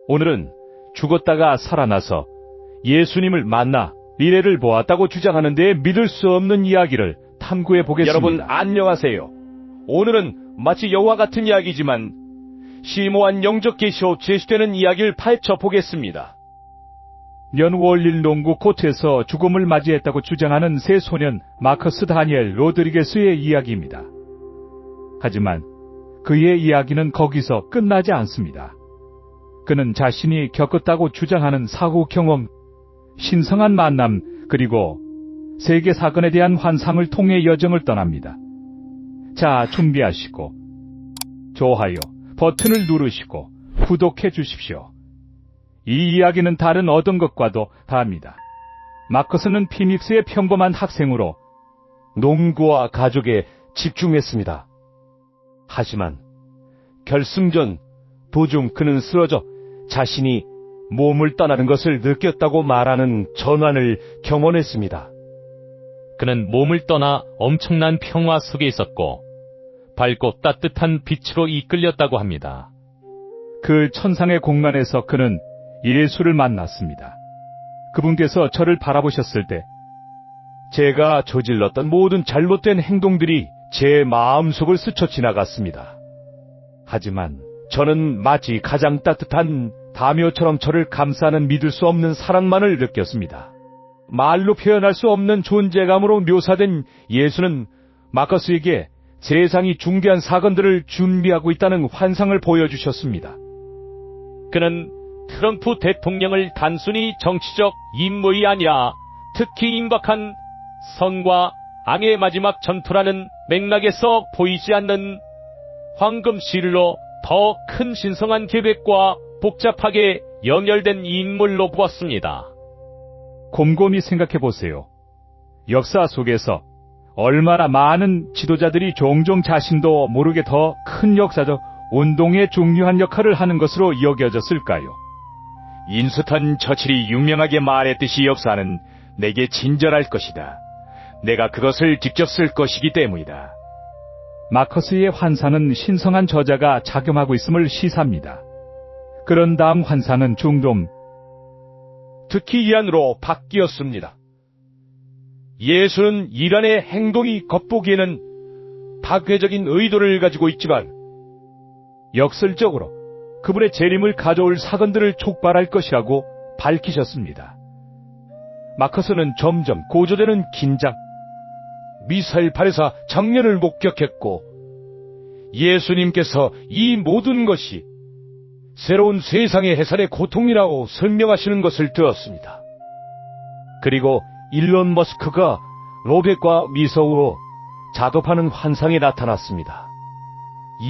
오늘은 죽었다가 살아나서 예수님을 만나 미래를 보았다고 주장하는 데 믿을 수 없는 이야기를 탐구해 보겠습니다. 여러분 안녕하세요. 오늘은 마치 여호와 같은 이야기지만 심오한 영적 계시로 제시되는 이야기를 파헤쳐 보겠습니다. 면월릴 농구 코트에서 죽음을 맞이했다고 주장하는 세 소년 마커스 다니엘 로드리게스의 이야기입니다. 하지만 그의 이야기는 거기서 끝나지 않습니다. 그는 자신이 겪었다고 주장하는 사후 경험, 신성한 만남, 그리고 세계 사건에 대한 환상을 통해 여정을 떠납니다. 자, 준비하시고 좋아요 버튼을 누르시고 구독해 주십시오. 이 이야기는 다른 어떤 것과도 다릅니다. 마커스는 피닉스의 평범한 학생으로 농구와 가족에 집중했습니다. 하지만 결승전 도중 그는 쓰러져 자신이 몸을 떠나는 것을 느꼈다고 말하는 전환을 경험했습니다. 그는 몸을 떠나 엄청난 평화 속에 있었고 밝고 따뜻한 빛으로 이끌렸다고 합니다. 그 천상의 공간에서 그는 예수를 만났습니다. 그분께서 저를 바라보셨을 때 제가 저질렀던 모든 잘못된 행동들이 제 마음속을 스쳐 지나갔습니다. 하지만 저는 마치 가장 따뜻한 다묘처럼 저를 감싸는 믿을 수 없는 사랑만을 느꼈습니다. 말로 표현할 수 없는 존재감으로 묘사된 예수는 마커스에게 세상이 중대한 사건들을 준비하고 있다는 환상을 보여주셨습니다. 그는 트럼프 대통령을 단순히 정치적 임무이 아니라 특히 임박한 선과 악의 마지막 전투라는 맥락에서 보이지 않는 황금 실로 더 큰 신성한 계획과 복잡하게 연결된 인물로 보았습니다. 곰곰이 생각해 보세요. 역사 속에서 얼마나 많은 지도자들이 종종 자신도 모르게 더 큰 역사적 운동에 중요한 역할을 하는 것으로 여겨졌을까요? 인스턴 처칠이 유명하게 말했듯이 역사는 내게 친절할 것이다. 내가 그것을 직접 쓸 것이기 때문이다. 마커스의 환상은 신성한 저자가 작용하고 있음을 시사합니다. 그런 다음 환상은 중동, 특히 이란으로 바뀌었습니다. 예수는 이란의 행동이 겉보기에는 파괴적인 의도를 가지고 있지만 역설적으로 그분의 재림을 가져올 사건들을 촉발할 것이라고 밝히셨습니다. 마커스는 점점 고조되는 긴장, 미사일 발사 장면을 목격했고 예수님께서 이 모든 것이 새로운 세상의 해산의 고통이라고 설명하시는 것을 들었습니다. 그리고 일론 머스크가 로켓과 미사일로 작업하는 환상이 나타났습니다.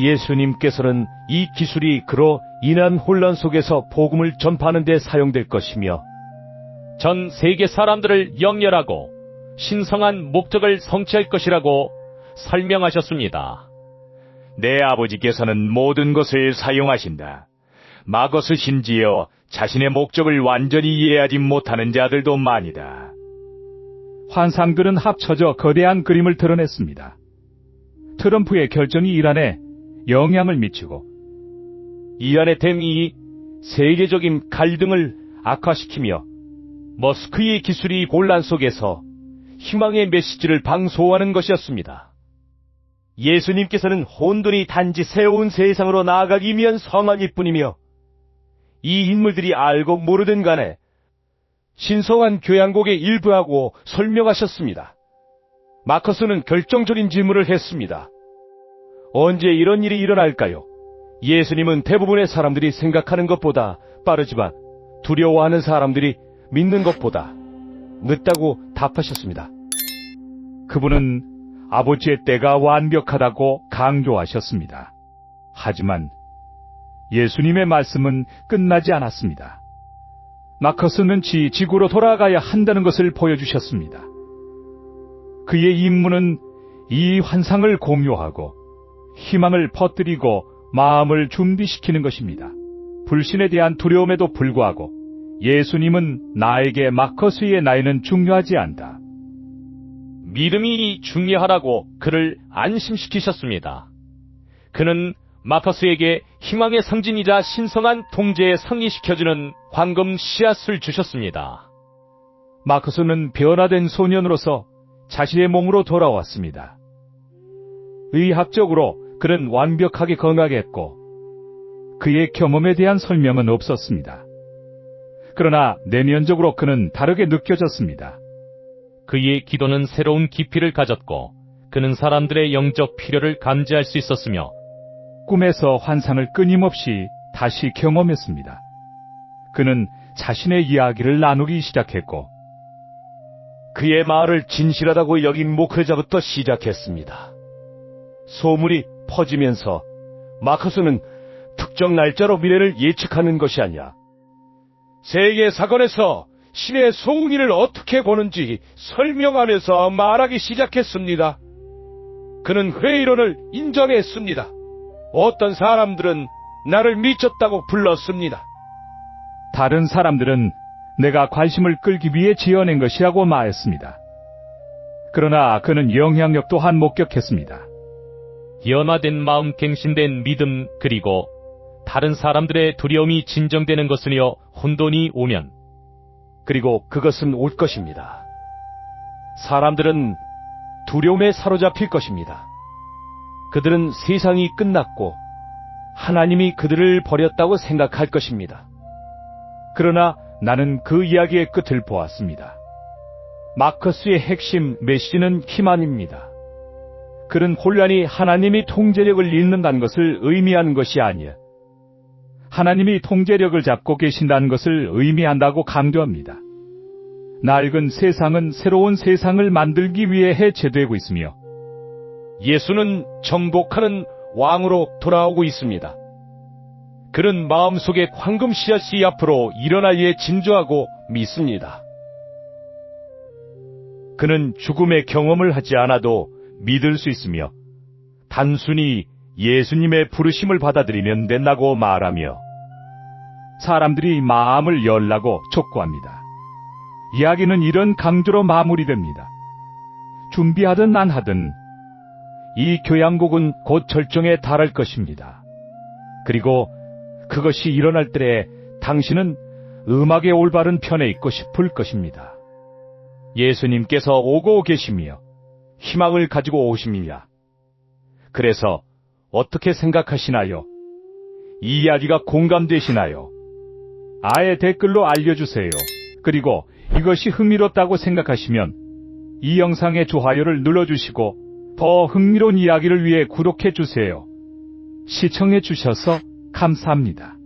예수님께서는 이 기술이 그로 인한 혼란 속에서 복음을 전파하는 데 사용될 것이며 전 세계 사람들을 영렬하고 신성한 목적을 성취할 것이라고 설명하셨습니다. 내 아버지께서는 모든 것을 사용하신다. 마거스 심지어 자신의 목적을 완전히 이해하지 못하는 자들도 많이다. 환상들은 합쳐져 거대한 그림을 드러냈습니다. 트럼프의 결정이 이란에 영향을 미치고 이란의 댐이 세계적인 갈등을 악화시키며 머스크의 기술이 혼란 속에서 희망의 메시지를 방소하는 것이었습니다. 예수님께서는 혼돈이 단지 새로운 세상으로 나아가기 위한 성안일 뿐이며 이 인물들이 알고 모르든 간에 신성한 교양곡의 일부라고 설명하셨습니다. 마커스는 결정적인 질문을 했습니다. 언제 이런 일이 일어날까요? 예수님은 대부분의 사람들이 생각하는 것보다 빠르지만 두려워하는 사람들이 믿는 것보다 늦다고 답하셨습니다. 그분은 아버지의 때가 완벽하다고 강조하셨습니다. 하지만 예수님의 말씀은 끝나지 않았습니다. 마커스는 지구로 돌아가야 한다는 것을 보여주셨습니다. 그의 임무는 이 환상을 공유하고 희망을 퍼뜨리고 마음을 준비시키는 것입니다. 불신에 대한 두려움에도 불구하고 예수님은 나에게 마커스의 나이는 중요하지 않다. 믿음이 중요하라고 그를 안심시키셨습니다. 그는 마커스에게 희망의 상징이자 신성한 통제에 상리시켜주는 황금 씨앗을 주셨습니다. 마커스는 변화된 소년으로서 자신의 몸으로 돌아왔습니다. 의학적으로 그는 완벽하게 건강했고 그의 경험에 대한 설명은 없었습니다. 그러나 내면적으로 그는 다르게 느껴졌습니다. 그의 기도는 새로운 깊이를 가졌고 그는 사람들의 영적 필요를 감지할 수 있었으며 꿈에서 환상을 끊임없이 다시 경험했습니다. 그는 자신의 이야기를 나누기 시작했고 그의 말을 진실하다고 여긴 목회자부터 시작했습니다. 소문이 퍼지면서 마커스는 특정 날짜로 미래를 예측하는 것이 아니야. 세계 사건에서 신의 소응이를 어떻게 보는지 설명하면서 말하기 시작했습니다. 그는 회의론을 인정했습니다. 어떤 사람들은 나를 미쳤다고 불렀습니다. 다른 사람들은 내가 관심을 끌기 위해 지어낸 것이라고 말했습니다. 그러나 그는 영향력 또한 목격했습니다. 연화된 마음, 갱신된 믿음, 그리고 다른 사람들의 두려움이 진정되는 것은요, 혼돈이 오면, 그리고 그것은 올 것입니다. 사람들은 두려움에 사로잡힐 것입니다. 그들은 세상이 끝났고 하나님이 그들을 버렸다고 생각할 것입니다. 그러나 나는 그 이야기의 끝을 보았습니다. 마커스의 핵심 메시지는 희망입니다. 그는 혼란이 하나님이 통제력을 잃는다는 것을 의미하는 것이 아니야. 하나님이 통제력을 잡고 계신다는 것을 의미한다고 강조합니다. 낡은 세상은 새로운 세상을 만들기 위해 해체되고 있으며 예수는 정복하는 왕으로 돌아오고 있습니다. 그는 마음속에 황금 씨앗이 앞으로 일어나기에 진조하고 믿습니다. 그는 죽음의 경험을 하지 않아도 믿을 수 있으며 단순히 예수님의 부르심을 받아들이면 된다고 말하며 사람들이 마음을 열라고 촉구합니다. 이야기는 이런 강조로 마무리됩니다. 준비하든 안 하든 이 교향곡은 곧 절정에 달할 것입니다. 그리고 그것이 일어날 때에 당신은 음악의 올바른 편에 있고 싶을 것입니다. 예수님께서 오고 계시며 희망을 가지고 오십니다. 그래서 어떻게 생각하시나요? 이 이야기가 공감되시나요? 아예 댓글로 알려주세요. 그리고 이것이 흥미롭다고 생각하시면 이 영상의 좋아요를 눌러주시고 더 흥미로운 이야기를 위해 구독해주세요. 시청해주셔서 감사합니다.